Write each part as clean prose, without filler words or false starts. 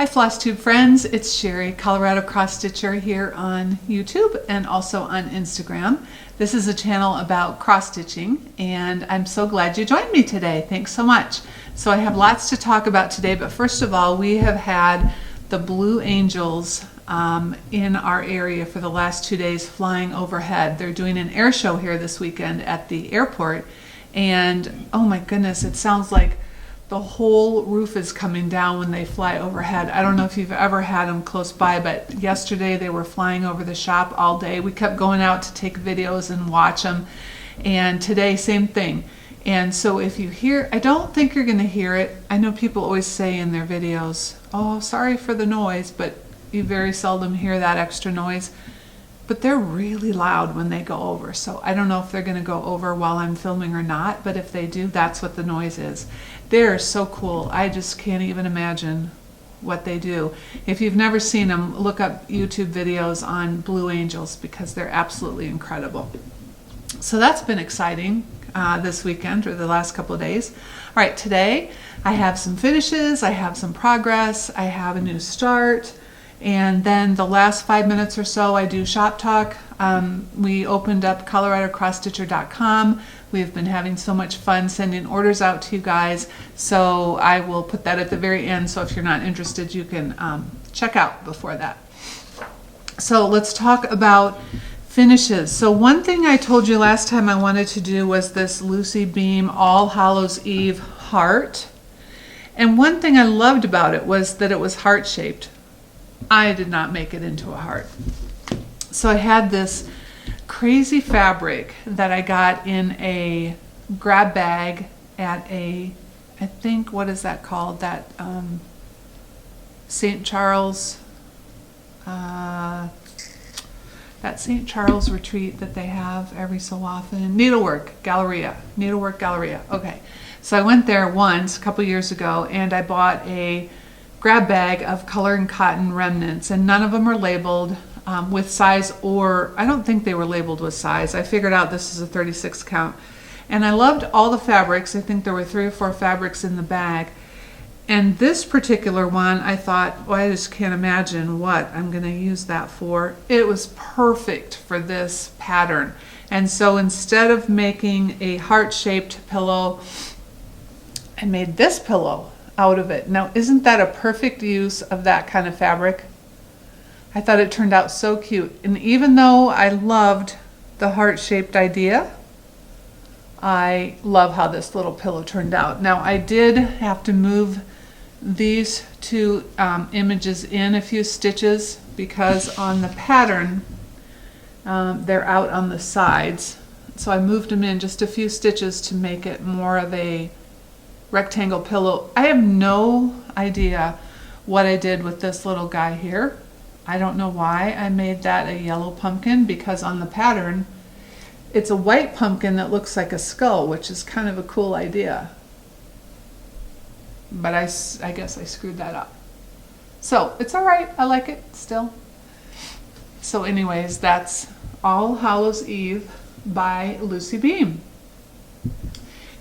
Hi Flosstube friends, it's Sherry, Colorado Cross Stitcher here on YouTube and also on Instagram. This is a channel about cross stitching and I'm so glad you joined me today. Thanks so much. So I have lots to talk about today, but first of all, we have had the Blue Angels in our area for the last 2 days flying overhead. They're doing an air show here this weekend at the airport and oh my goodness, it sounds like the whole roof is coming down when they fly overhead. I don't know if you've ever had them close by, but yesterday they were flying over the shop all day. We kept going out to take videos and watch them, and today same thing. And so if you hear, I don't think you're going to hear it. I know people always say in their videos, oh, sorry for the noise, but you very seldom hear that extra noise. But they're really loud when they go over. So I don't know if they're going to go over while I'm filming or not, but if they do, that's what the noise is. They're so cool. I just can't even imagine what they do. If you've never seen them, look up YouTube videos on Blue Angels because they're absolutely incredible. So that's been exciting this weekend or the last couple of days. All right, today I have some finishes, I have some progress, I have a new start. And then the last 5 minutes or so, I do shop talk. We opened up ColoradoCrossStitcher.com. We've been having so much fun sending orders out to you guys. So I will put that at the very end. So if you're not interested, you can check out before that. So let's talk about finishes. So one thing I told you last time I wanted to do was this Lucy Beam All Hallows Eve heart. And one thing I loved about it was that it was heart-shaped. I did not make it into a heart. So I had this crazy fabric that I got in a grab bag at a, I think, what is that called? That St. Charles, that St. Charles retreat that they have every so often. Needlework Galleria. Okay. So I went there once a couple years ago and I bought a grab bag of color and cotton remnants, and none of them are labeled with size, or I don't think they were labeled with size. I figured out this is a 36 count, and I loved all the fabrics. I think there were 3 or 4 fabrics in the bag, and this particular one I thought, well, I just can't imagine what I'm going to use that for. It was perfect for this pattern, and so instead of making a heart-shaped pillow, I made this pillow out of it. Now, isn't that a perfect use of that kind of fabric? I thought it turned out so cute. And even though I loved the heart-shaped idea, I love how this little pillow turned out. Now, I did have to move these 2 images in a few stitches because on the pattern, they're out on the sides. So I moved them in just a few stitches to make it more of a rectangle pillow. I have no idea what I did with this little guy here. I don't know why I made that a yellow pumpkin, because on the pattern it's a white pumpkin that looks like a skull, which is kind of a cool idea. But I guess I screwed that up. So it's all right. I like it still. So anyways, that's All Hallows Eve by Lucy Beam.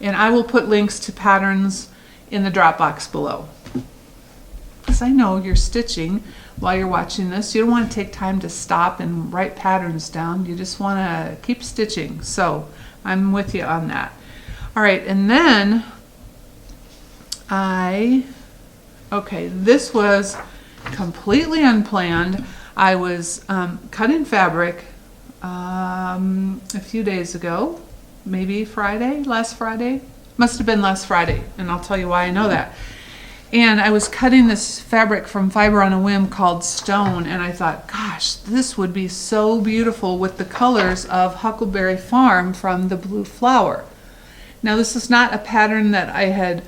And I will put links to patterns in the drop box below. Because I know you're stitching while you're watching this. You don't want to take time to stop and write patterns down. You just want to keep stitching. So I'm with you on that. All right, and then this was completely unplanned. I was cutting fabric a few days ago. Maybe last Friday. Must have been last Friday, and I'll tell you why I know that. And I was cutting this fabric from Fiber on a Whim called Stone, and I thought, gosh, this would be so beautiful with the colors of Huckleberry Farm from the Blue Flower. Now, this is not a pattern that I had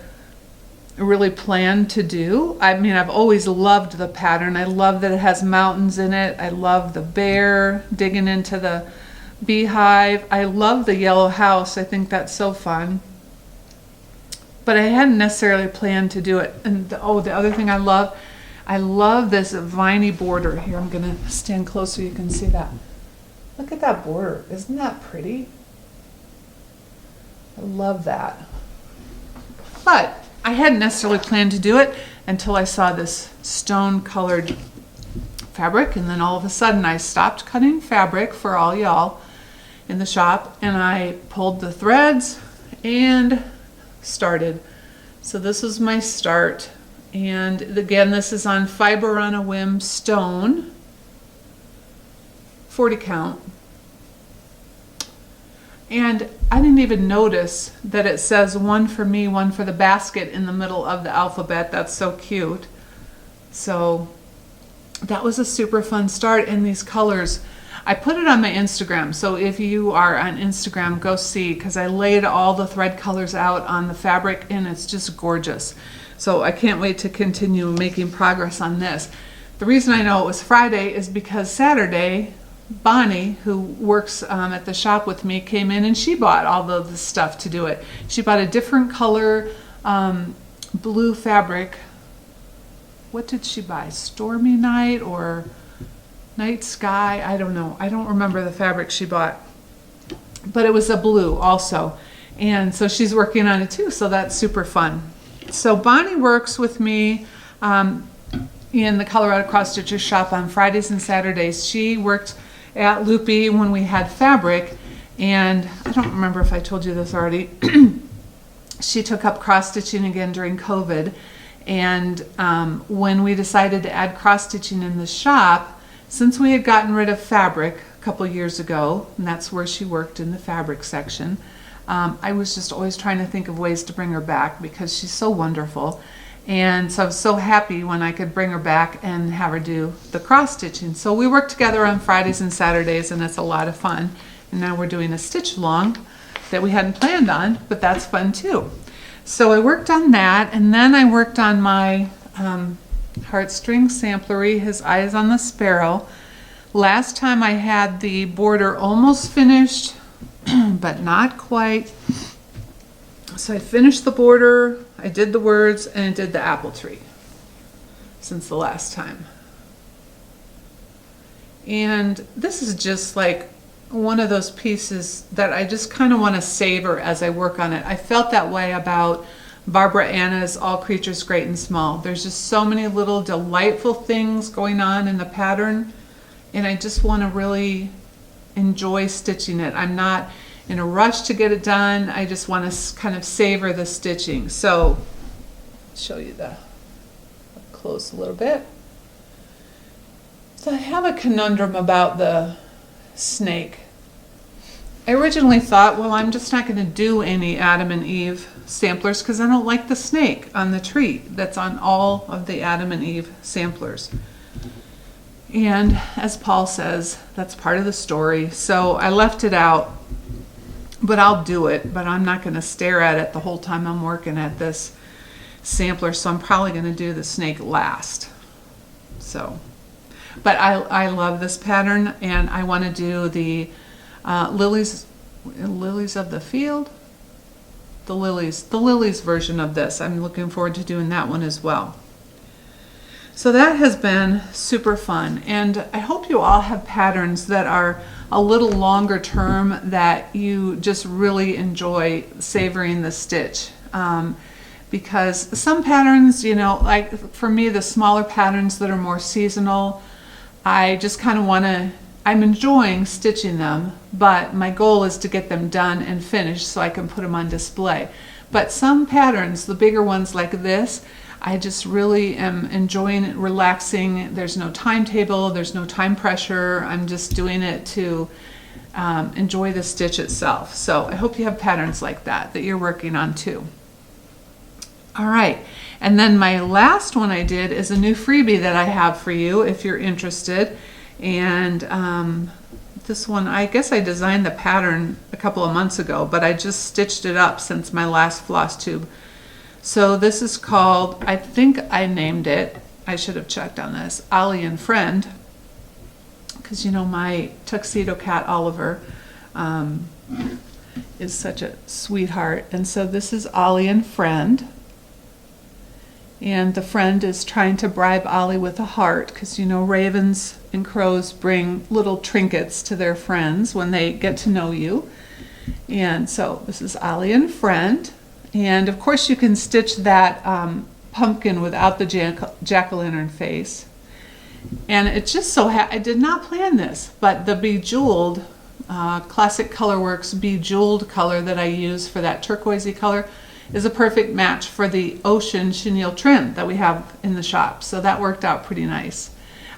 really planned to do. I mean, I've always loved the pattern. I love that it has mountains in it. I love the bear digging into the beehive. I love the yellow house. I think that's so fun. But I hadn't necessarily planned to do it. And the other thing I love this viney border here. I'm going to stand close so you can see that. Look at that border. Isn't that pretty? I love that. But I hadn't necessarily planned to do it. until I saw this stone colored fabric, and then all of a sudden I stopped cutting fabric for all y'all in the shop, and I pulled the threads and started. So this was my start, and again, this is on Fiber on a Whim stone, 40 count. And I didn't even notice that it says one for me, one for the basket in the middle of the alphabet. That's so cute. So that was a super fun start. And these colors, I put it on my Instagram. So if you are on Instagram, go see, because I laid all the thread colors out on the fabric, and it's just gorgeous. So I can't wait to continue making progress on this. The reason I know it was Friday is because Saturday, Bonnie, who works at the shop with me, came in and she bought all of the stuff to do it. She bought a different color blue fabric. What did she buy? Stormy Night or Night Sky? I don't know. I don't remember the fabric she bought. But it was a blue also. And so she's working on it too, so that's super fun. So Bonnie works with me in the Colorado Cross Stitcher shop on Fridays and Saturdays. She worked at Loopy when we had fabric, and I don't remember if I told you this already. She took up cross stitching again during COVID, and when we decided to add cross stitching in the shop, since we had gotten rid of fabric a couple years ago, and that's where she worked, in the fabric section, I was just always trying to think of ways to bring her back because she's so wonderful. And so I was so happy when I could bring her back and have her do the cross stitching. So we work together on Fridays and Saturdays, and it's a lot of fun. And now we're doing a stitch along that we hadn't planned on, but that's fun too. So I worked on that, and then I worked on my Heartstring Samplery, His Eyes on the Sparrow. Last time I had the border almost finished, but not quite. So I finished the border, I did the words, and I did the apple tree since the last time. And this is just like one of those pieces that I just kind of want to savor as I work on it. I felt that way about Barbara Anna's All Creatures Great and Small. There's just so many little delightful things going on in the pattern, and I just want to really enjoy stitching it. I'm not in a rush to get it done. I just want to kind of savor the stitching. So I'll show you the up close a little bit. So I have a conundrum about the snake. I originally thought, well, I'm just not going to do any Adam and Eve samplers because I don't like the snake on the tree that's on all of the Adam and Eve samplers. And as Paul says, that's part of the story. So I left it out. But I'll do it, but I'm not going to stare at it the whole time I'm working at this sampler, so I'm probably going to do the snake last. So, but I love this pattern, and I want to do the lilies of the field, the lilies version of this. I'm looking forward to doing that one as well. So that has been super fun, and I hope you all have patterns that are a little longer term that you just really enjoy savoring the stitch. Because some patterns, you know, like for me, the smaller patterns that are more seasonal, I just kind of want to, I'm enjoying stitching them, but my goal is to get them done and finished so I can put them on display. But some patterns, the bigger ones like this, I just really am enjoying it, relaxing. There's no timetable, there's no time pressure. I'm just doing it to enjoy the stitch itself. So I hope you have patterns like that you're working on too. All right, and then my last one I did is a new freebie that I have for you if you're interested. And this one, I guess I designed the pattern a couple of months ago, but I just stitched it up since my last Flosstube. So this is called, I think I named it, I should have checked on this, Ollie and Friend, because you know my tuxedo cat Oliver is such a sweetheart. And so this is Ollie and Friend. And the friend is trying to bribe Ollie with a heart, because you know ravens and crows bring little trinkets to their friends when they get to know you. And so this is Ollie and Friend. And of course you can stitch that pumpkin without the jack-o'-lantern face. And it's just so, I did not plan this, but the bejeweled, Classic Colorworks bejeweled color that I use for that turquoisey color is a perfect match for the ocean chenille trim that we have in the shop. So that worked out pretty nice.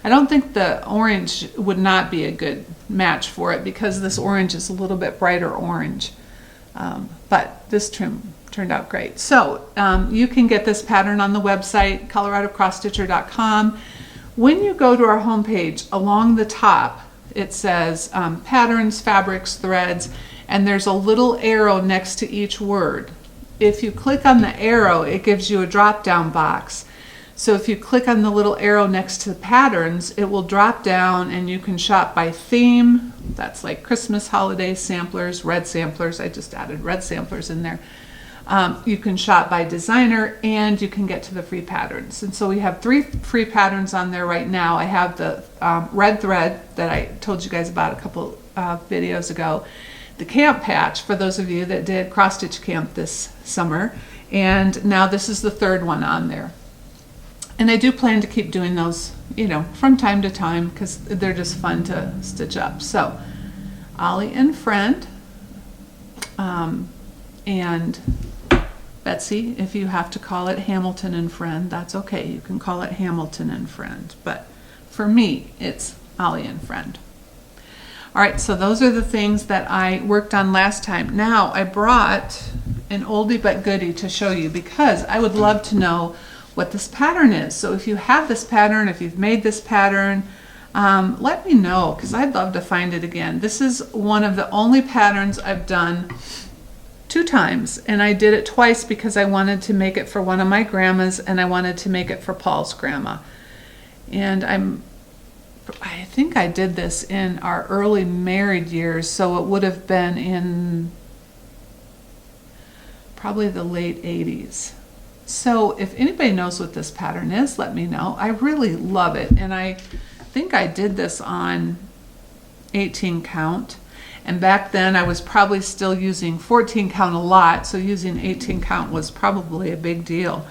I don't think the orange would not be a good match for it because this orange is a little bit brighter orange. But this trim turned out great. So you can get this pattern on the website, coloradocrossstitcher.com. When you go to our homepage, along the top, it says patterns, fabrics, threads, and there's a little arrow next to each word. If you click on the arrow, it gives you a drop-down box. So if you click on the little arrow next to the patterns, it will drop down and you can shop by theme. That's like Christmas, holiday samplers, red samplers. I just added red samplers in there. You can shop by designer, and you can get to the free patterns. And so we have 3 free patterns on there right now. I have the red thread that I told you guys about a couple videos ago, the camp patch for those of you that did cross stitch camp this summer, and now this is the 3rd one on there. And I do plan to keep doing those, you know, from time to time because they're just fun to stitch up. So Ollie and Friend, and Betsy, if you have to call it Hamilton and Friend, that's okay. You can call it Hamilton and Friend, but for me, it's Ollie and Friend. All right, so those are the things that I worked on last time. Now I brought an oldie but goodie to show you because I would love to know what this pattern is. So if you have this pattern, if you've made this pattern, let me know because I'd love to find it again. This is one of the only patterns I've done 2 times, and I did it twice because I wanted to make it for one of my grandmas and I wanted to make it for Paul's grandma. And I think I did this in our early married years, so it would have been in probably the late 80s. So if anybody knows what this pattern is, let me know. I really love it, and I think I did this on 18 count, and back then I was probably still using 14 count a lot, so using 18 count was probably a big deal.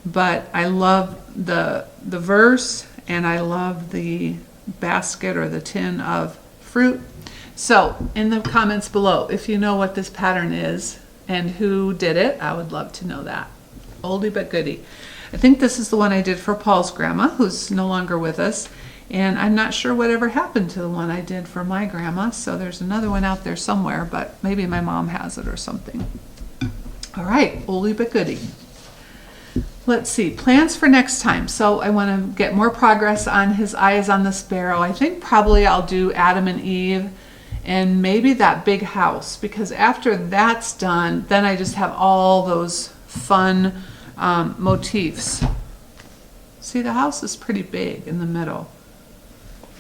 But I love the verse, and I love the basket or the tin of fruit. So in the comments below, if you know what this pattern is and who did it, I would love to know that. Oldie but goodie. I think this is the one I did for Paul's grandma, who's no longer with us, and I'm not sure whatever happened to the one I did for my grandma, so there's another one out there somewhere, but maybe my mom has it or something. All right, oldie but goodie. Let's see, plans for next time. So I want to get more progress on his eyes on the sparrow. I think probably I'll do Adam and Eve and maybe that big house, because after that's done, then I just have all those fun motifs. See, the house is pretty big in the middle.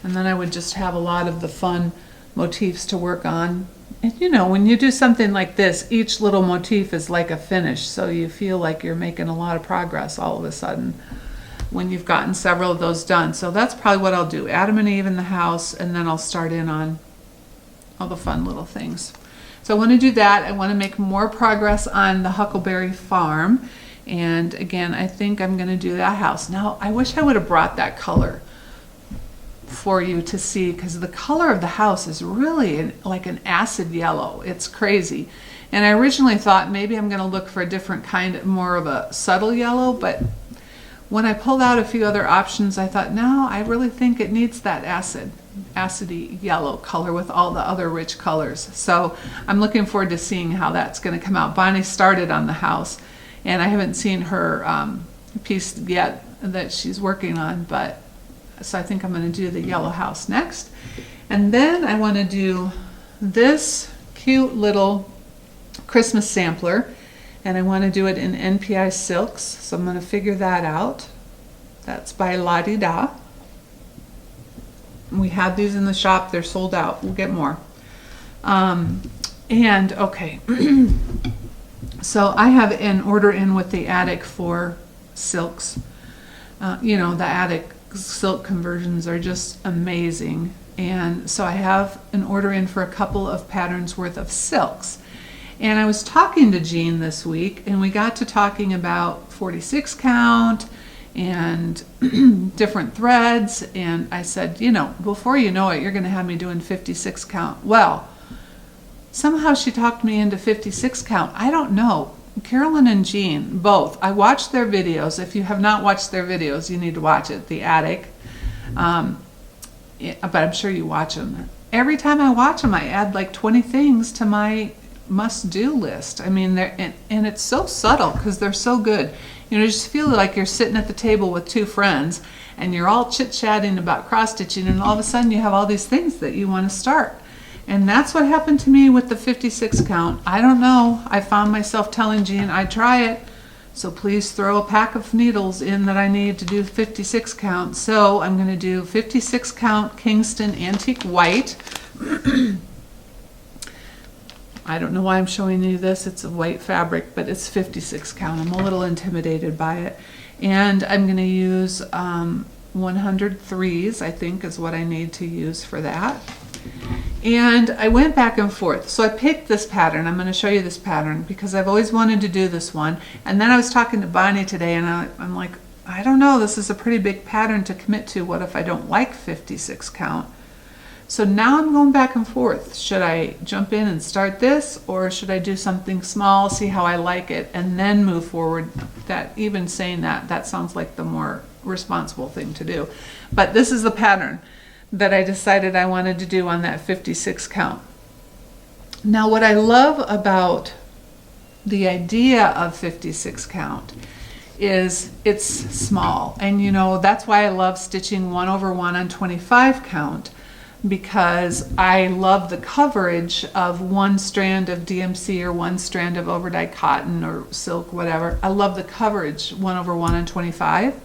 And then I would just have a lot of the fun motifs to work on. And you know, when you do something like this, each little motif is like a finish, so you feel like you're making a lot of progress all of a sudden when you've gotten several of those done. So that's probably what I'll do, Adam and Eve in the house, and then I'll start in on all the fun little things. So I want to do that. I want to make more progress on the Huckleberry farm, and again, I think I'm going to do that house. Now, I wish I would have brought that color for you to see, because the color of the house is really like an acid yellow. It's crazy. And I originally thought maybe I'm going to look for a different kind, more of a subtle yellow, but when I pulled out a few other options, I thought, no, I really think it needs that acidy yellow color with all the other rich colors. So I'm looking forward to seeing how that's going to come out. Bonnie started on the house, and I haven't seen her piece yet that she's working on, but so I think I'm going to do the yellow house next. And then I want to do this cute little Christmas sampler, and I want to do it in NPI silks, so I'm going to figure that out. That's by La Di Da. We had these in the shop. They're sold out. We'll get more. And okay, so I have an order in with the Attic for silks. You know, the Attic silk conversions are just amazing, and so I have an order in for a couple of patterns worth of silks, And I was talking to Jean this week, and we got to talking about 46 count and different threads, and I said, you know, before you know it, you're going to have me doing 56 count. Well, somehow she talked me into 56 count. I don't know. Carolyn and Jean, both. I watched their videos. If you have not watched their videos, you need to watch it, The Attic. But I'm sure you watch them. Every time I watch them, I add like 20 things to my must-do list. I mean, and it's so subtle because they're so good. You know, you just feel like you're sitting at the table with two friends and you're all chit-chatting about cross-stitching, and all of a sudden you have all these things that you want to start. And that's what happened to me with the 56 count. I don't know. I found myself telling Jean I'd try it, so please throw a pack of needles in that I need to do 56 count. So I'm going to do 56 count Kingston Antique White. I don't know why I'm showing you this. It's a white fabric, but it's 56 count. I'm a little intimidated by it. And I'm going to use 100 threes, I think, is what I need to use for that. And I went back and forth. So I picked this pattern. I'm going to show you this pattern because I've always wanted to do this one. And then I was talking to Bonnie today, and I'm like, I don't know. This is a pretty big pattern to commit to. What if I don't like 56 count? So now I'm going back and forth. Should I jump in and start this, or should I do something small, see how I like it, and then move forward? That, even saying that sounds like the more responsible thing to do. But this is the pattern that I decided I wanted to do on that 56 count. Now, what I love about the idea of 56 count is it's small. And you know, that's why I love stitching 1/1 on 25 count, because I love the coverage of one strand of DMC or one strand of overdyed cotton or silk, whatever. I love the coverage 1/1 on 25.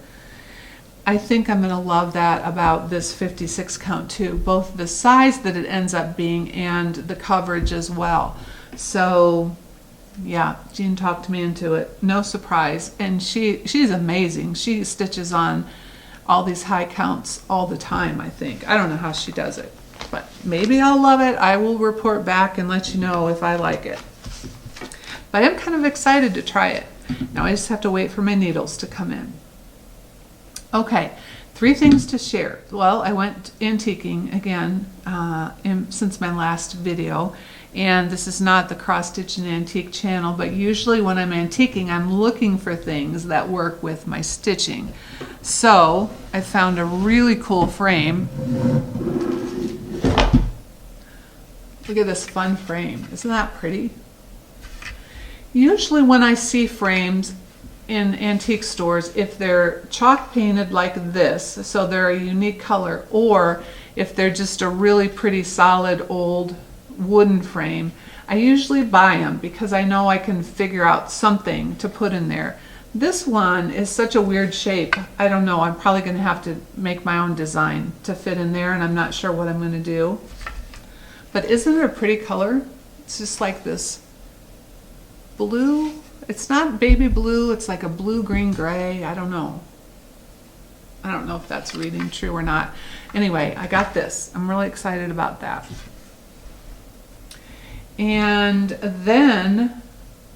I think I'm going to love that about this 56 count too, both the size that it ends up being and the coverage as well. So yeah, Jean talked me into it, no surprise. And she's amazing. She stitches on all these high counts all the time, I think. I don't know how she does it, but maybe I'll love it. I will report back and let you know if I like it. But I'm kind of excited to try it. Now I just have to wait for my needles to come in. Okay, 3 things to share. Well, I went antiquing again since my last video, and this is not the Cross Stitch and Antique channel, but usually when I'm antiquing, I'm looking for things that work with my stitching. So I found a really cool frame. Look at this fun frame. Isn't that pretty? Usually when I see frames in antique stores, if they're chalk painted like this, so they're a unique color, or if they're just a really pretty solid old wooden frame, I usually buy them because I know I can figure out something to put in there. This one is such a weird shape. I don't know. I'm probably going to have to make my own design to fit in there, and I'm not sure what I'm going to do. But isn't it a pretty color? It's just like this blue. It's not baby blue, it's like a blue-green gray. I don't know. I don't know if that's reading true or not. Anyway, I got this. I'm really excited about that. And then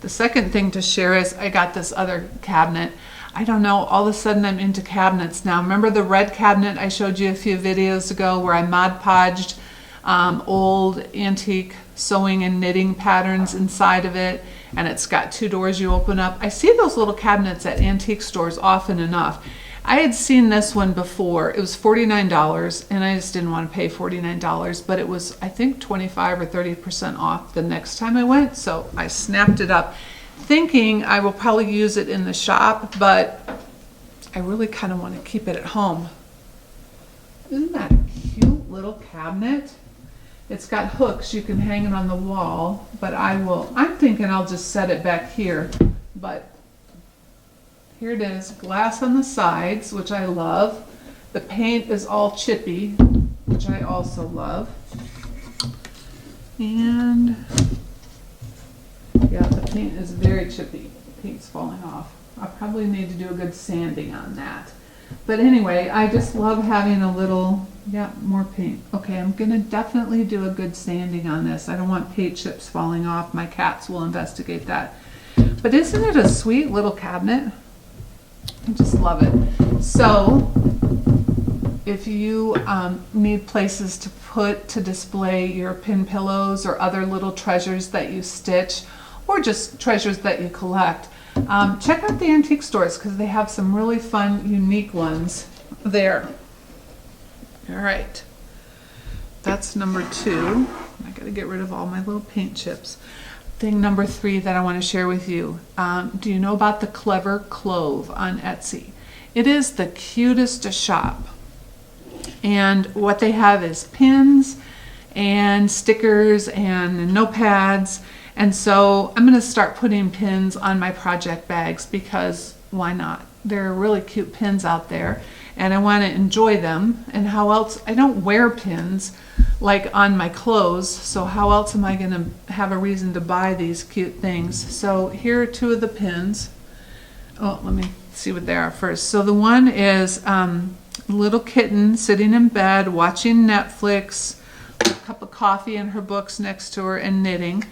the second thing to share is I got this other cabinet. I don't know, all of a sudden I'm into cabinets now. Remember the red cabinet I showed you a few videos ago where I Mod Podged old antique sewing and knitting patterns inside of it, and it's got 2 doors you open up. I see those little cabinets at antique stores often enough. I had seen this one before. It was $49, and I just didn't want to pay $49, but it was, I think, 25 or 30% off the next time I went, so I snapped it up, thinking I will probably use it in the shop, but I really kind of want to keep it at home. Isn't that a cute little cabinet? It's got hooks, you can hang it on the wall, but I'm thinking I'll just set it back here. But here it is, glass on the sides, which I love. The paint is all chippy, which I also love. And yeah, the paint is very chippy. The paint's falling off. I probably need to do a good sanding on that. But anyway, I just love having a little Yeah, more paint. Okay, I'm gonna definitely do a good sanding on this. I don't want paint chips falling off. My cats will investigate that. But isn't it a sweet little cabinet? I just love it. So, if you need places to display your pin pillows or other little treasures that you stitch, or just treasures that you collect, check out the antique stores because they have some really fun, unique ones there. All right, that's number 2. I gotta get rid of all my little paint chips. Thing number 3 that I want to share with you. Do you know about the Clever Clove on Etsy? It is the cutest to shop. And what they have is pins and stickers and notepads. And so I'm going to start putting pins on my project bags because why not? There are really cute pins out there and I want to enjoy them. And how else? I don't wear pins like on my clothes, so how else am I going to have a reason to buy these cute things? So here are 2 of the pins. Oh, let me see what they are first. So the one is little kitten sitting in bed watching Netflix, a cup of coffee and her books next to her and knitting.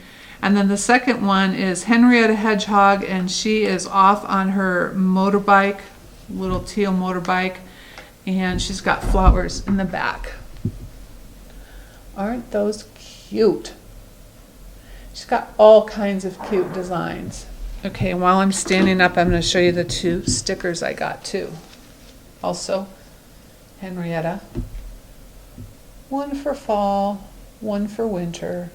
And then the second one is Henrietta Hedgehog, and she is off on her motorbike, little teal motorbike, and she's got flowers in the back. Aren't those cute? She's got all kinds of cute designs. Okay, while I'm standing up, I'm going to show you the 2 stickers I got too. Also, Henrietta. One for fall, one for winter.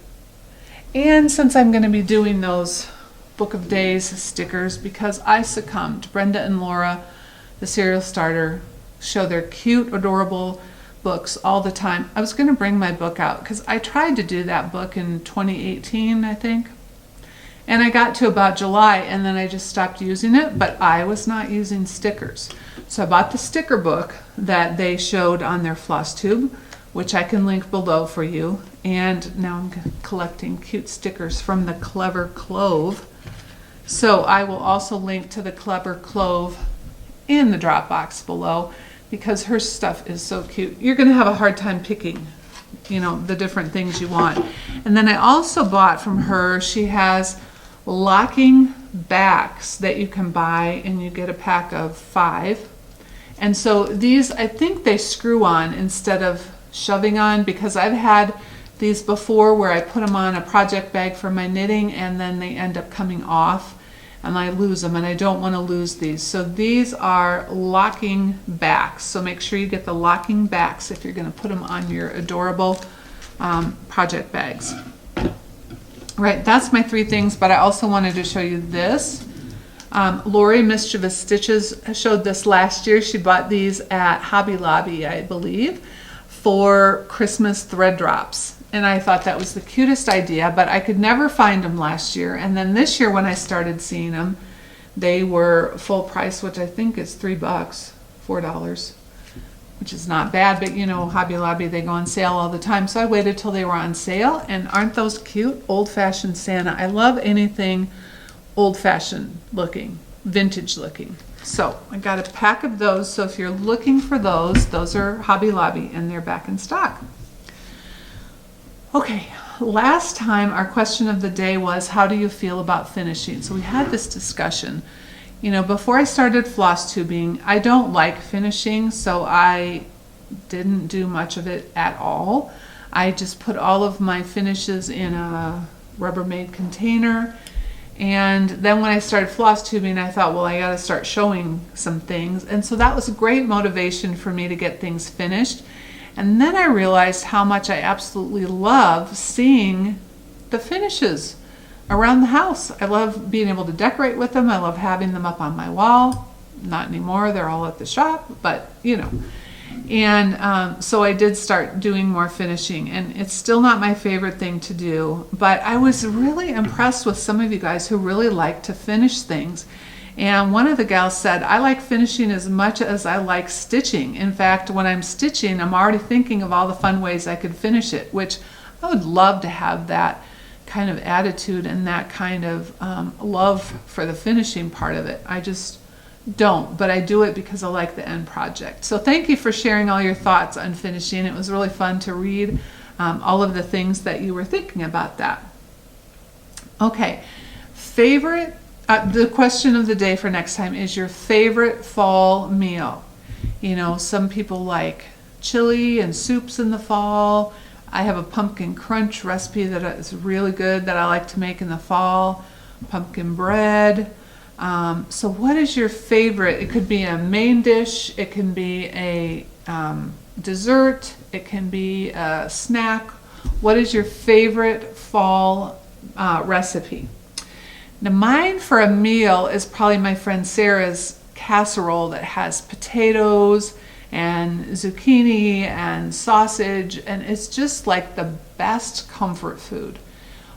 And since I'm going to be doing those Book of Days stickers, because I succumbed, Brenda and Laura, the Serial Starter, show their cute, adorable books all the time. I was going to bring my book out because I tried to do that book in 2018, I think. And I got to about July and then I just stopped using it, but I was not using stickers. So I bought the sticker book that they showed on their Flosstube, which I can link below for you. And now I'm collecting cute stickers from the Clever Clove. So I will also link to the Clever Clove in the Dropbox below because her stuff is so cute. You're going to have a hard time picking, you know, the different things you want. And then I also bought from her, she has locking backs that you can buy, and you get a pack of 5. And so these, I think they screw on instead of shoving on, because I've had these before where I put them on a project bag for my knitting and then they end up coming off and I lose them, and I don't want to lose these. So these are locking backs. So make sure you get the locking backs if you're going to put them on your adorable project bags. Right, that's my 3 things, but I also wanted to show you this. Lori Mischievous Stitches showed this last year. She bought these at Hobby Lobby, I believe, for Christmas thread drops. And I thought that was the cutest idea, but I could never find them last year. And then this year when I started seeing them, they were full price, which I think is $3, $4, which is not bad, but you know, Hobby Lobby, they go on sale all the time. So I waited till they were on sale, and aren't those cute? Old-fashioned Santa. I love anything old-fashioned looking, vintage looking. So I got a pack of those. So if you're looking for those are Hobby Lobby and they're back in stock. Okay, last time our question of the day was, how do you feel about finishing? So we had this discussion. You know, before I started floss tubing, I don't like finishing, so I didn't do much of it at all. I just put all of my finishes in a Rubbermaid container. And then when I started floss tubing, I thought, well, I got to start showing some things. And so that was a great motivation for me to get things finished. And then I realized how much I absolutely love seeing the finishes around the house. I love being able to decorate with them. I love having them up on my wall. Not anymore, they're all at the shop, but you know. And so I did start doing more finishing, and it's still not my favorite thing to do, but I was really impressed with some of you guys who really like to finish things. And one of the gals said, I like finishing as much as I like stitching. In fact, when I'm stitching, I'm already thinking of all the fun ways I could finish it, which I would love to have that kind of attitude and that kind of love for the finishing part of it. I just don't, but I do it because I like the end project. So thank you for sharing all your thoughts on finishing. It was really fun to read all of the things that you were thinking about that. Okay, favorite, the question of the day for next time is your favorite fall meal. You know, some people like chili and soups in the fall. I have a pumpkin crunch recipe that is really good that I like to make in the fall. Pumpkin bread. So what is your favorite? It could be a main dish, it can be a dessert, it can be a snack. What is your favorite fall recipe? Now mine for a meal is probably my friend Sarah's casserole that has potatoes and zucchini and sausage, and it's just like the best comfort food.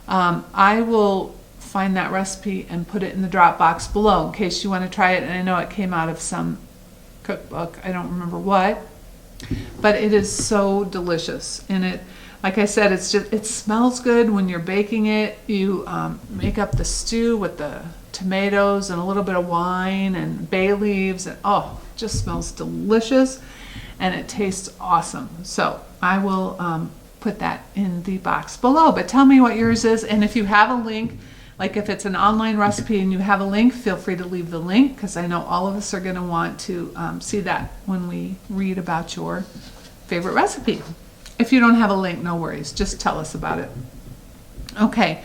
I will find that recipe and put it in the Dropbox below in case you want to try it. And I know it came out of some cookbook, I don't remember what, but it is so delicious. And it, like I said, it's just, it smells good when you're baking it. You make up the stew with the tomatoes and a little bit of wine and bay leaves, and oh, it just smells delicious and it tastes awesome. So I will put that in the box below, but tell me what yours is. And if you have a link, like if it's an online recipe and you have a link, feel free to leave the link, because I know all of us are going to want to see that when we read about your favorite recipe. If you don't have a link, no worries, just tell us about it. Okay,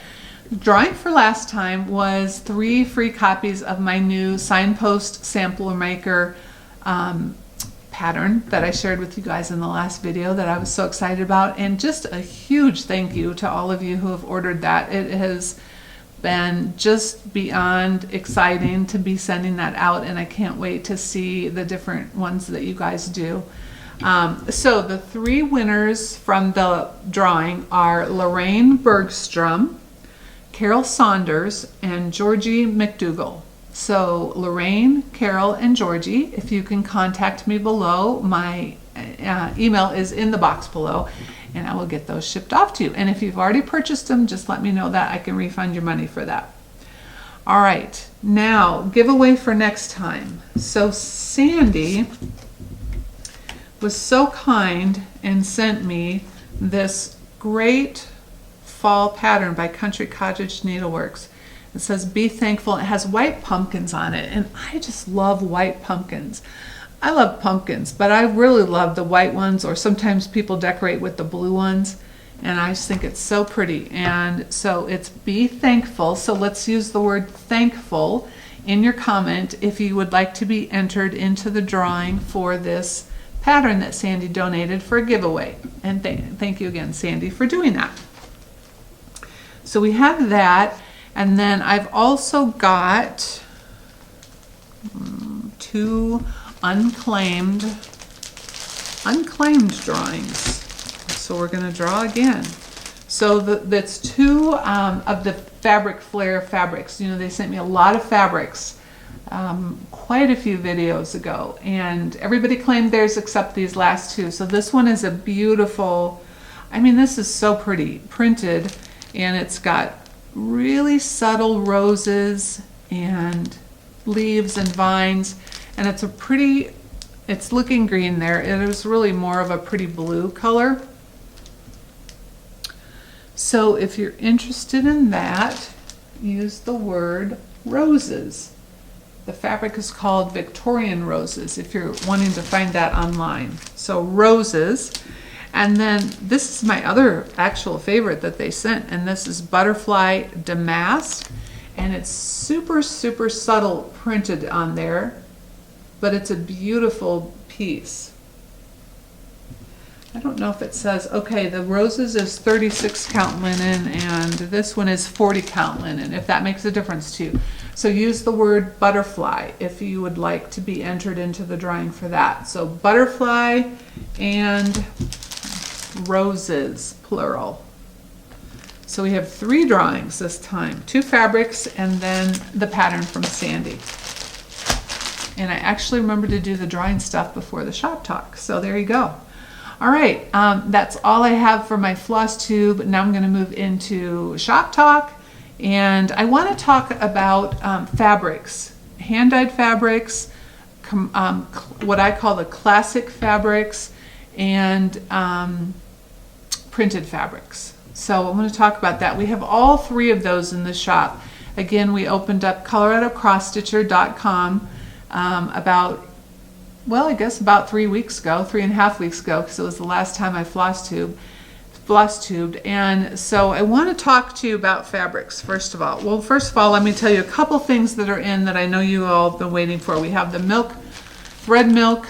drawing for last time was 3 free copies of my new signpost sampler maker pattern that I shared with you guys in the last video that I was so excited about. And just a huge thank you to all of you who have ordered that. It has been just beyond exciting to be sending that out, and I can't wait to see the different ones that you guys do. So the 3 winners from the drawing are Lorraine Bergstrom, Carol Saunders, and Georgie McDougall. So Lorraine, Carol, and Georgie, if you can contact me below, my email is in the box below, and I will get those shipped off to you. And if you've already purchased them, just let me know that. I can refund your money for that. All right, now giveaway for next time. So Sandy was so kind and sent me this great fall pattern by Country Cottage Needleworks. It says be thankful. It has white pumpkins on it, and I just love white pumpkins. I love pumpkins, but I really love the white ones, or sometimes people decorate with the blue ones, and I just think it's so pretty. And so it's be thankful. So let's use the word thankful in your comment if you would like to be entered into the drawing for this pattern that Sandy donated for a giveaway. And thank you again, Sandy, for doing that. So we have that, and then I've also got 2 unclaimed drawings. So we're going to draw again. So that's 2 of the Fabric Flair fabrics. You know, they sent me a lot of fabrics quite a few videos ago, and everybody claimed theirs except these last 2. So this one is a beautiful, I mean, this is so pretty printed, and it's got really subtle roses and leaves and vines, and it's a pretty, it's looking green there. It is really more of a pretty blue color. So if you're interested in that, use the word roses. The fabric is called Victorian Roses if you're wanting to find that online. So roses. And then this is my other actual favorite that they sent, and this is Butterfly Damask, and it's super, super subtle printed on there, but it's a beautiful piece. I don't know if it says, okay, the roses is 36 count linen, and this one is 40 count linen, if that makes a difference to you. So use the word butterfly if you would like to be entered into the drawing for that. So butterfly and roses, plural. So we have 3 drawings this time, 2 fabrics, and then the pattern from Sandy. And I actually remember to do the drawing stuff before the shop talk, so there you go. All right, that's all I have for my Flosstube. Now I'm going to move into shop talk, and I want to talk about fabrics, hand-dyed fabrics, what I call the classic fabrics and printed fabrics. So I'm going to talk about that. We have all three of those in the shop. Again, we opened up ColoradoCrossStitcher.com about, well, I guess about 3 weeks ago, 3.5 weeks ago, because it was the last time I Flosstubed. And so I want to talk to you about fabrics, first of all. Well, first of all, let me tell you a couple things that are in that I know you all have been waiting for. We have the thread milk,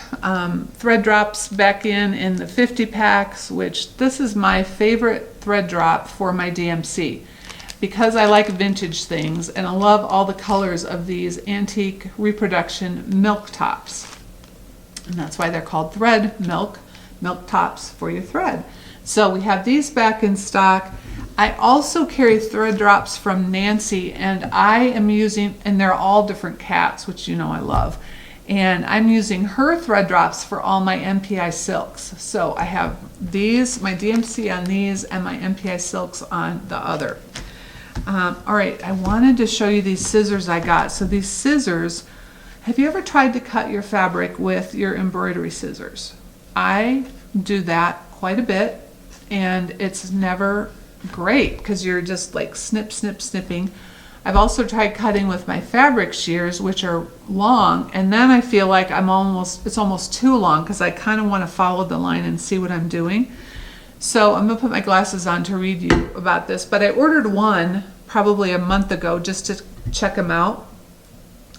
thread drops back in the 50 packs, which this is my favorite thread drop for my DMC. Because I like vintage things and I love all the colors of these antique reproduction milk tops. And that's why they're called thread milk tops for your thread. So we have these back in stock. I also carry thread drops from Nancy, and I am using, and they're all different cats, which you know I love. And I'm using her thread drops for all my MPI silks. So I have these, my DMC on these, and my MPI silks on the other. All right, I wanted to show you these scissors I got. So these scissors, have you ever tried to cut your fabric with your embroidery scissors? I do that quite a bit, and it's never great because you're just like snipping. I've also tried cutting with my fabric shears, which are long, and then I feel like it's almost too long because I kind of want to follow the line and see what I'm doing. So I'm gonna put my glasses on to read you about this, but I ordered one probably a month ago just to check them out.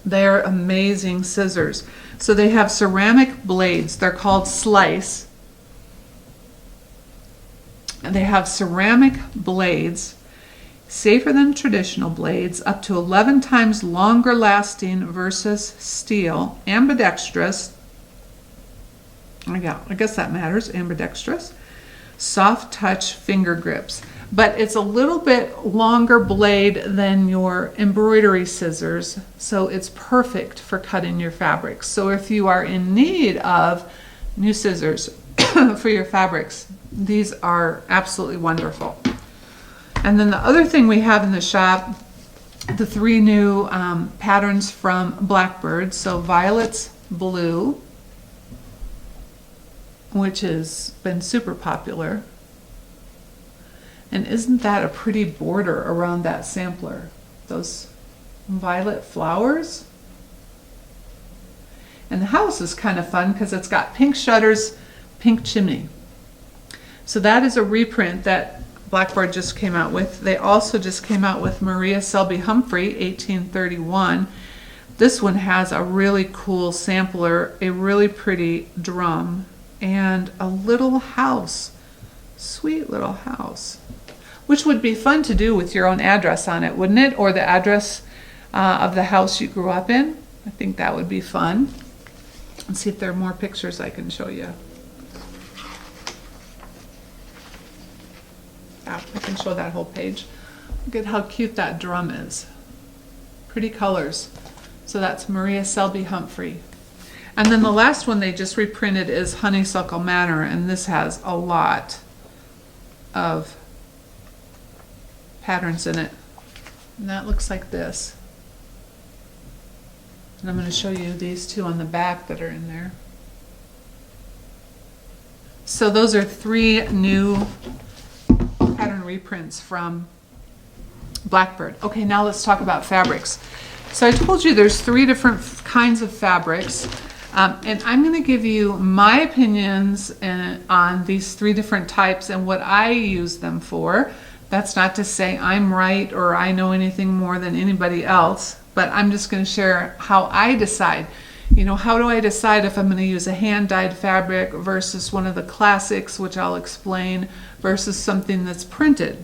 They're amazing scissors. So they have ceramic blades. They're called Slice. And they have ceramic blades, safer than traditional blades, up to 11 times longer lasting versus steel, ambidextrous. I guess that matters, ambidextrous. Soft touch finger grips. But it's a little bit longer blade than your embroidery scissors, so it's perfect for cutting your fabrics. So if you are in need of new scissors for your fabrics, these are absolutely wonderful. And then the other thing we have in the shop, the 3 new patterns from Blackbird. So Violet's Blue, which has been super popular. And isn't that a pretty border around that sampler? Those violet flowers. And the house is kind of fun because it's got pink shutters, pink chimney. So that is a reprint that Blackbird just came out with. They also just came out with Maria Selby Humphrey, 1831. This one has a really cool sampler, a really pretty drum, and a little house. Sweet little house. Which would be fun to do with your own address on it, wouldn't it? Or the address of the house you grew up in. I think that would be fun. Let's see if there are more pictures I can show you. Yeah, I can show that whole page. Look at how cute that drum is. Pretty colors. So that's Maria Selby Humphrey. And then the last one they just reprinted is Honeysuckle Manor, and this has a lot of patterns in it. And that looks like this. And I'm going to show you these two on the back that are in there. So those are 3 new pattern reprints from Blackbird. Okay, now let's talk about fabrics. So I told you there's 3 different kinds of fabrics. And I'm going to give you my opinions on these 3 different types and what I use them for. That's not to say I'm right or I know anything more than anybody else, but I'm just going to share how I decide. You know, how do I decide if I'm going to use a hand-dyed fabric versus one of the classics, which I'll explain, versus something that's printed.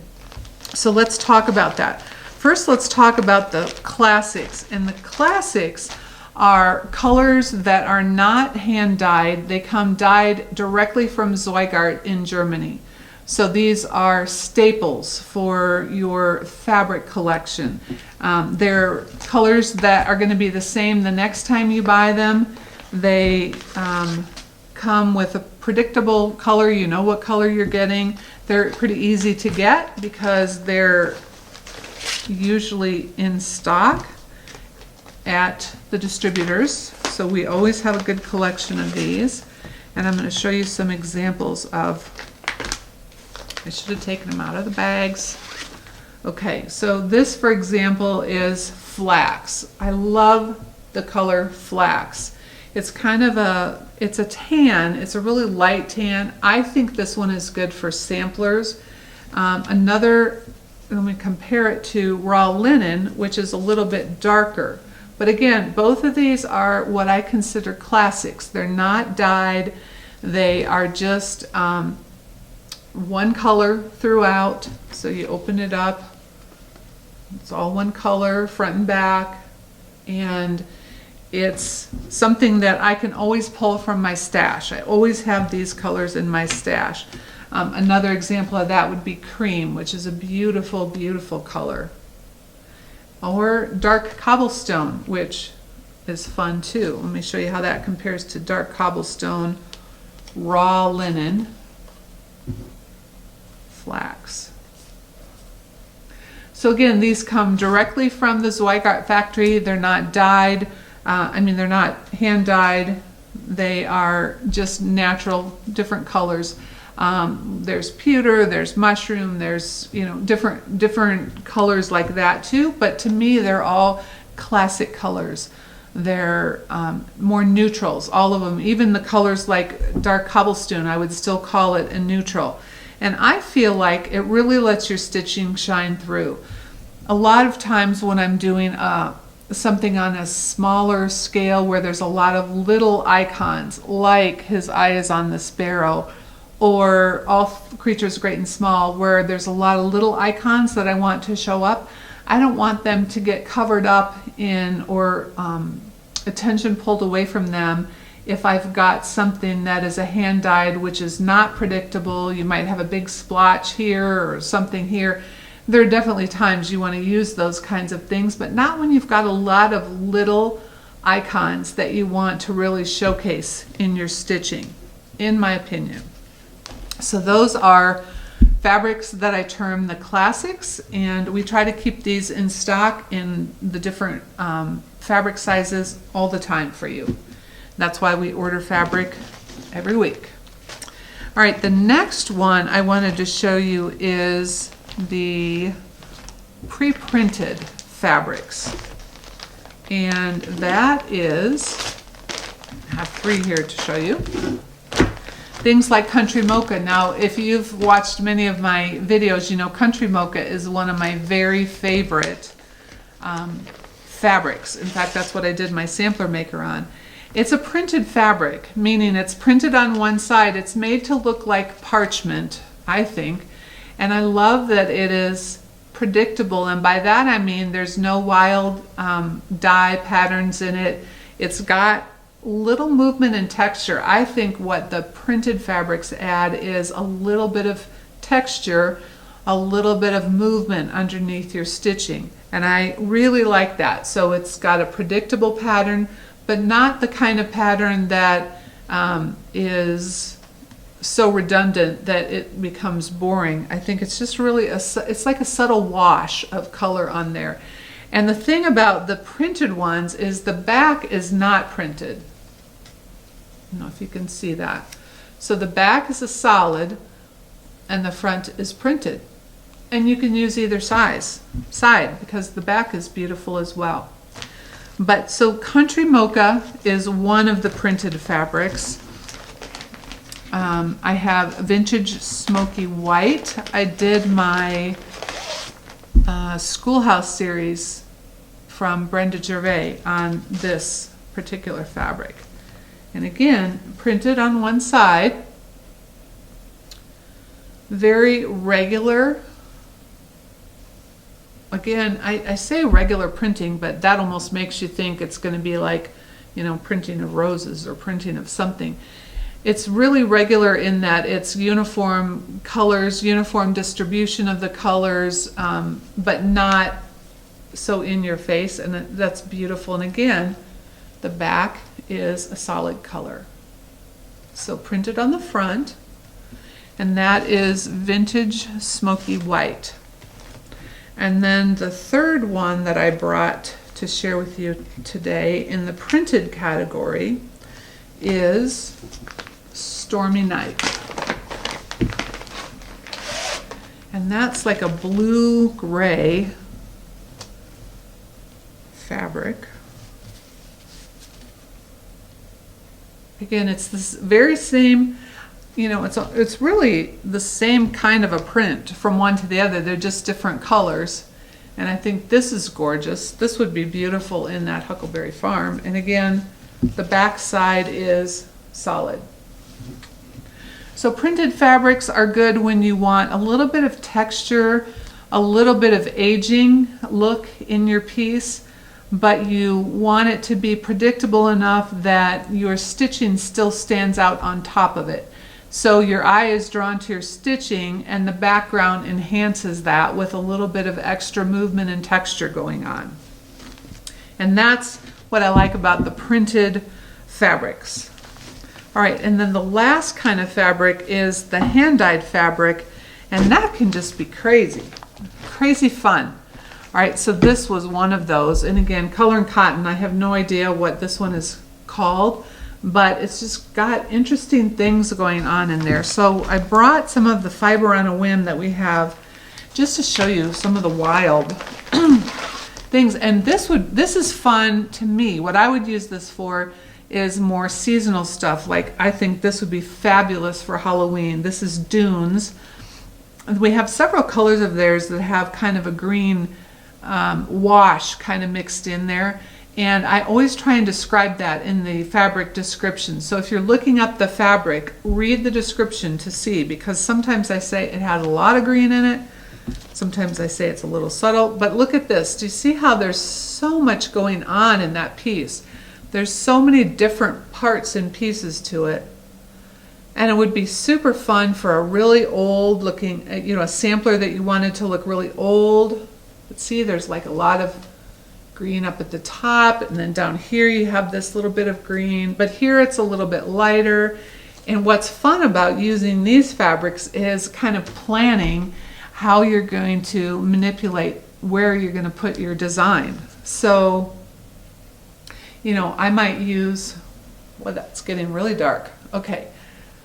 So let's talk about that. First, let's talk about the classics. And the classics are colors that are not hand-dyed. They come dyed directly from Zweigart in Germany. So these are staples for your fabric collection. They're colors that are going to be the same the next time you buy them. They come with a predictable color. You know what color you're getting. They're pretty easy to get because they're usually in stock. at the distributors, so we always have a good collection of these. And I'm going to show you some examples of, I should have taken them out of the bags. Okay, so this, for example, is flax. I love the color flax. It's kind of it's a tan. It's a really light tan. I think this one is good for samplers. Let me compare it to raw linen, which is a little bit darker. But again, both of these are what I consider classics. They're not dyed. They are just one color throughout. So you open it up. It's all one color, front and back. And it's something that I can always pull from my stash. I always have these colors in my stash. Another example of that would be cream, which is a beautiful, beautiful color. Or dark cobblestone, which is fun too. Let me show you how that compares to dark cobblestone, raw linen, flax. So again, these come directly from the Zweigart factory. They're not dyed. They're not hand dyed. They are just natural, different colors. There's pewter, there's mushroom, there's different colors like that too. But to me, they're all classic colors. They're more neutrals, all of them. Even the colors like dark cobblestone, I would still call it a neutral. And I feel like it really lets your stitching shine through. A lot of times when I'm doing something on a smaller scale where there's a lot of little icons, like his eye is on the sparrow, or all creatures great and small, where there's a lot of little icons that I want to show up, I don't want them to get covered up in or attention pulled away from them. If I've got something that is a hand dyed, which is not predictable, you might have a big splotch here or something here. There are definitely times you want to use those kinds of things, but not when you've got a lot of little icons that you want to really showcase in your stitching, in my opinion. So those are fabrics that I term the classics, and we try to keep these in stock in the different fabric sizes all the time for you. That's why we order fabric every week. All right, the next one I wanted to show you is the pre-printed fabrics. And that is, I have 3 here to show you. Things like Country Mocha. Now, if you've watched many of my videos, you know Country Mocha is one of my very favorite fabrics. In fact, that's what I did my sampler maker on. It's a printed fabric, meaning it's printed on one side. It's made to look like parchment, I think. And I love that it is predictable. And by that I mean there's no wild dye patterns in it. It's got little movement and texture. I think what the printed fabrics add is a little bit of texture, a little bit of movement underneath your stitching. And I really like that. So it's got a predictable pattern, but not the kind of pattern that is so redundant that it becomes boring. I think it's just really, it's like a subtle wash of color on there. And the thing about the printed ones is the back is not printed. I don't know if you can see that. So the back is a solid and the front is printed. And you can use either side because the back is beautiful as well. But so Country Mocha is one of the printed fabrics. I have Vintage Smoky White. I did my Schoolhouse series from Brenda Gervais on this particular fabric. And again, printed on one side. Very regular. Again, I say regular printing, but that almost makes you think it's going to be like, you know, printing of roses or printing of something. It's really regular in that it's uniform colors, uniform distribution of the colors, but not so in your face, and that's beautiful. And again, the back is a solid color. So printed on the front, and that is Vintage Smoky White. And then the third one that I brought to to share with you today in the printed category is Stormy Night. And that's like a blue-gray fabric. Again, it's this very same, you know, it's really the same kind of a print from one to the other. They're just different colors. And I think this is gorgeous. This would be beautiful in that Huckleberry farm. And again, the back side is solid. So printed fabrics are good when you want a little bit of texture, a little bit of aging look in your piece, but you want it to be predictable enough that your stitching still stands out on top of it. So your eye is drawn to your stitching and the background enhances that with a little bit of extra movement and texture going on. And that's what I like about the printed fabrics. All right, and then the last kind of fabric is the hand-dyed fabric, and that can just be crazy, crazy fun. All right, so this was one of those, and again, Color and Cotton, I have no idea what this one is called, but it's just got interesting things going on in there. So I brought some of the Fiber on a Whim that we have just to show you some of the wild things. And this is fun to me. What I would use this for is more seasonal stuff. Like I think this would be fabulous for Halloween. This is Dunes. We have several colors of theirs that have kind of a green wash kind of mixed in there. And I always try and describe that in the fabric description. So if you're looking up the fabric, read the description to see, because sometimes I say it has a lot of green in it. Sometimes I say it's a little subtle, but look at this. Do you see how there's so much going on in that piece? There's so many different parts and pieces to it. And it would be super fun for a really old looking, you know, a sampler that you wanted to look really old. But see, there's like a lot of green up at the top, and then down here you have this little bit of green, but here it's a little bit lighter. And what's fun about using these fabrics is kind of planning how you're going to manipulate where you're going to put your design. So, you know, I might use, well, that's getting really dark. Okay.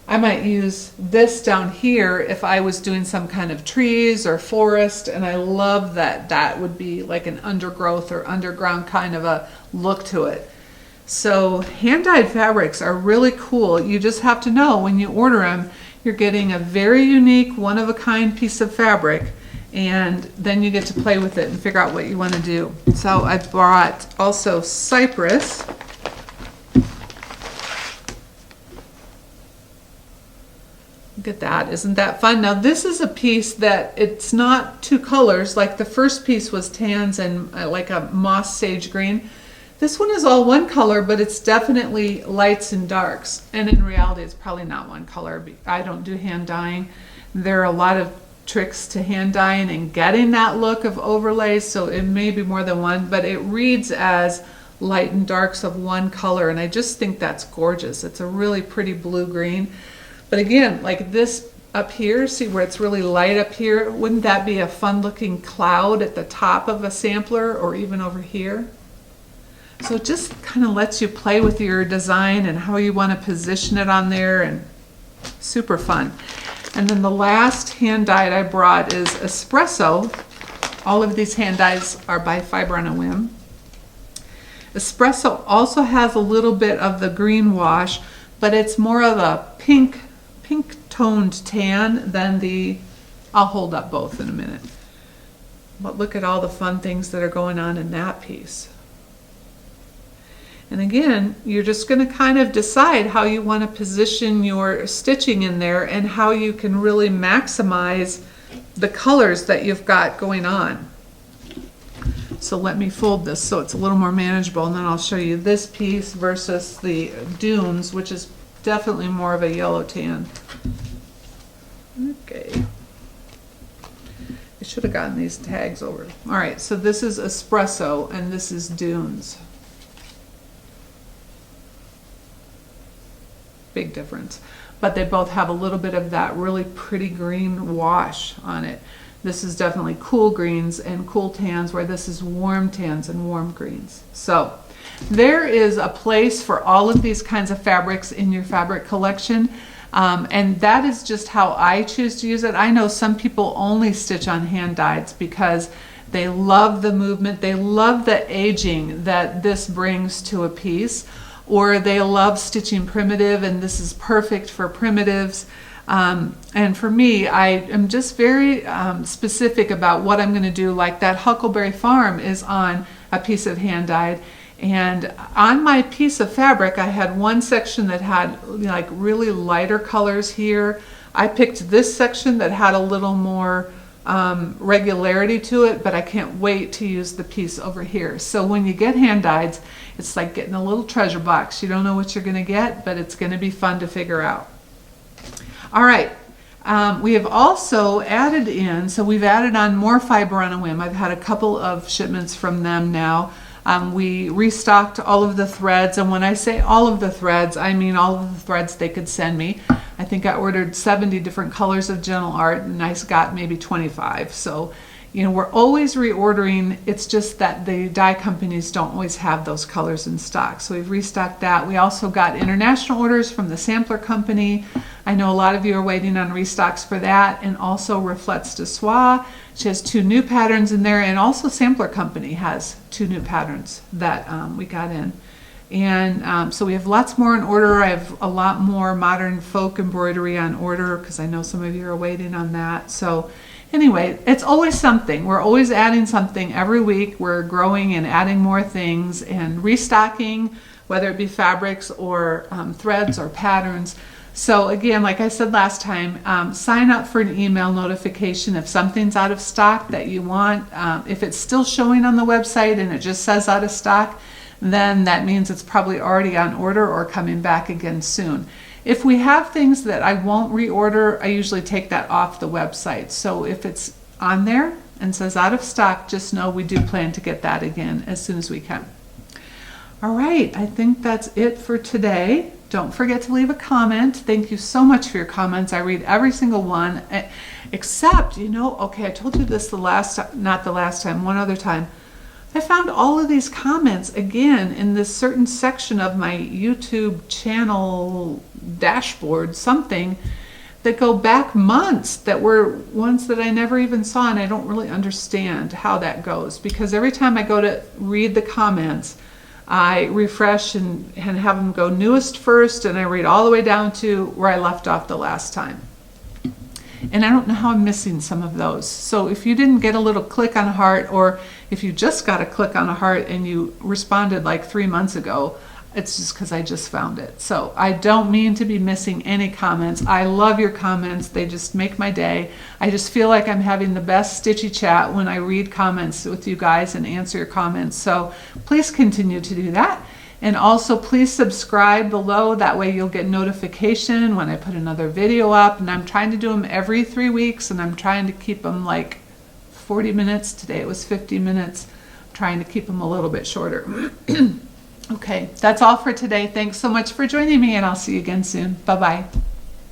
I might use this down here if I was doing some kind of trees or forest, and I love that that would be like an undergrowth or underground kind of a look to it. So hand-dyed fabrics are really cool. You just have to know when you order them, you're getting a very unique, one-of-a-kind piece of fabric, and then you get to play with it and figure out what you want to do. So I brought also Cypress. Look at that, isn't that fun? Now this is a piece that it's not two colors, like the first piece was tans and like a moss sage green. This one is all one color, but it's definitely lights and darks. And in reality, it's probably not one color. I don't do hand dyeing. There are a lot of tricks to hand dyeing and getting that look of overlays, so it may be more than one, but it reads as light and darks of one color, and I just think that's gorgeous. It's a really pretty blue-green. But again, like this up here, see where it's really light up here? Wouldn't that be a fun looking cloud at the top of a sampler, or even over here? So it just kind of lets you play with your design and how you want to position it on there, and super fun. And then the last hand dyed I brought is Espresso. All of these hand dyes are by Fiber on a Whim. Espresso also has a little bit of the green wash, but it's more of a pink toned tan than the, I'll hold up both in a minute. But look at all the fun things that are going on in that piece. And again, you're just going to kind of decide how you want to position your stitching in there and how you can really maximize the colors that you've got going on. So let me fold this so it's a little more manageable, and then I'll show you this piece versus the Dunes, which is definitely more of a yellow tan. Okay. I should have gotten these tags over. All right, so this is Espresso and this is Dunes. Big difference. But they both have a little bit of that really pretty green wash on it. This is definitely cool greens and cool tans, where this is warm tans and warm greens. So there is a place for all of these kinds of fabrics in your fabric collection. And that is just how I choose to use it. I know some people only stitch on hand dyeds because they love the movement, they love the aging that this brings to a piece, or they love stitching primitive, and this is perfect for primitives. And for me, I am just very specific about what I'm going to do. Like that Huckleberry Farm is on a piece of hand dyed, and on my piece of fabric I had one section that had like really lighter colors here. I picked this section that had a little more regularity to it, but I can't wait to use the piece over here. So when you get hand dyeds, it's like getting a little treasure box. You don't know what you're going to get, but it's going to be fun to figure out. All right, we have also added in, so we've added on more Fiber on a Whim. I've had a couple of shipments from them now. We restocked all of the threads, and when I say all of the threads, I mean all of the threads they could send me. I think I ordered 70 different colors of Gentle Art, and I got maybe 25. So, you know, we're always reordering. It's just that the dye companies don't always have those colors in stock. So we've restocked that. We also got international orders from the Sampler company. I know a lot of you are waiting on restocks for that, and also Reflets de Soie. She has 2 new patterns in there, and also Sampler company has 2 new patterns that we got in. And so we have lots more in order. I have a lot more modern folk embroidery on order because I know some of you are waiting on that. So anyway, it's always something. We're always adding something every week. We're growing and adding more things and restocking, whether it be fabrics or threads or patterns. So again, like I said last time, sign up for an email notification if something's out of stock that you want. If it's still showing on the website and it just says out of stock, then that means it's probably already on order or coming back again soon. If we have things that I won't reorder, I usually take that off the website. So if it's on there and says out of stock, just know we do plan to get that again as soon as we can. All right, I think that's it for today. Don't forget to leave a comment. Thank you so much for your comments. I read every single one, except, you know, okay, I told you this not the last time, one other time. I found all of these comments again in this certain section of my YouTube channel dashboard, something that go back months, that were ones that I never even saw, and I don't really understand how that goes, because every time I go to read the comments, I refresh and have them go newest first, and I read all the way down to where I left off the last time. And I don't know how I'm missing some of those. So if you didn't get a little click on a heart, or if you just got a click on a heart and you responded like 3 months ago, it's just because I just found it. So I don't mean to be missing any comments. I love your comments. They just make my day. I just feel like I'm having the best stitchy chat when I read comments with you guys and answer your comments. So please continue to do that. And also please subscribe below. That way you'll get notification when I put another video up. And I'm trying to do them every 3 weeks, and I'm trying to keep them like 40 minutes. Today it was 50 minutes. I'm trying to keep them a little bit shorter. Okay, that's all for today. Thanks so much for joining me, and I'll see you again soon. Bye-bye.